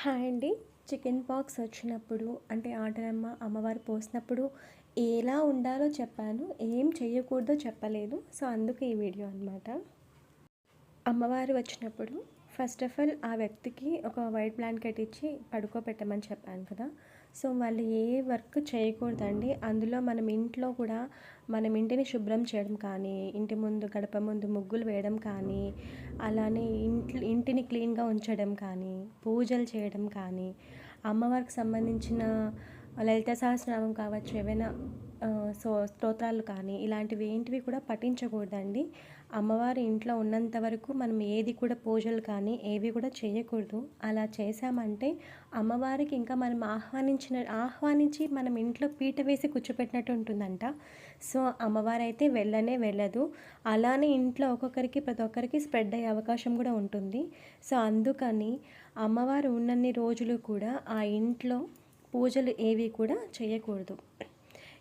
Hi అండి. Chicken pox వచ్చినప్పుడు అంటే అమ్మవారు పోసినప్పుడు ఎలా ఉండాలో చెప్పాను. ఏం చేయకూడదో చెప్పలేదు. సో, అందుకే ఈ వీడియో అనమాట. అమ్మవారు వచ్చినప్పుడు ఫస్ట్ ఆఫ్ ఆల్ ఆ వ్యక్తికి ఒక వైట్ బ్లాంకెట్ ఇచ్చి పడుకోబెట్టమని చెప్పాను కదా. సో, వాళ్ళు ఏ వర్క్ చేయకూడదండి. అందులో మనం ఇంటిని శుభ్రం చేయడం కానీ, ఇంటి ముందు గడప ముందు ముగ్గులు వేయడం కానీ, అలానే ఇంటిని క్లీన్గా ఉంచడం కానీ, పూజలు చేయడం కానీ, అమ్మవారికి సంబంధించిన లలిత సహస్రనామం కావచ్చు, ఏవైనా స్తోత్రాలు కానీ ఇలాంటివి ఏంటివి కూడా పఠించకూడదండి. అమ్మవారి ఇంట్లో ఉన్నంత వరకు మనం ఏది కూడా పూజలు కానీ ఏవి కూడా చేయకూడదు. అలా చేశామంటే అమ్మవారికి ఇంకా మనం ఆహ్వానించి మనం ఇంట్లో పీట వేసి కూర్చోపెట్టినట్టు ఉంటుందంట. సో, అమ్మవారైతే వెళ్ళనే వెళ్ళదు. అలానే ఇంట్లో ప్రతి ఒక్కరికి స్ప్రెడ్ అయ్యే అవకాశం కూడా ఉంటుంది. సో, అందుకని అమ్మవారు ఉన్నన్ని రోజులు కూడా ఆ ఇంట్లో పూజలు ఏవి కూడా చేయకూడదు.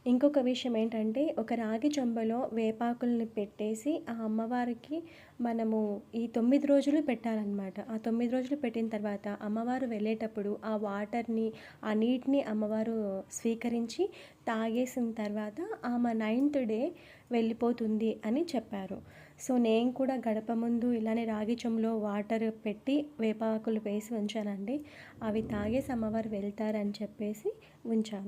ఇంకొక విషయం ఏంటంటే, ఒక రాగి చెంబలో వేపాకుల్ని పెట్టేసి ఆ అమ్మవారికి మనము ఈ 9 రోజులు పెట్టాలన్నమాట. ఆ 9 రోజులు పెట్టిన తర్వాత అమ్మవారు వెళ్ళేటప్పుడు ఆ నీటిని అమ్మవారు స్వీకరించి తాగేసిన తర్వాత ఆమె 9th డే వెళ్ళిపోతుంది అని చెప్పారు. సో, నేను కూడా గడప ముందు ఇలానే రాగి చెంబులో వాటర్ పెట్టి వేపాకులు వేసి ఉంచానండి. అవి తాగేసి అమ్మవారు వెళ్తారని చెప్పేసి ఉంచాను.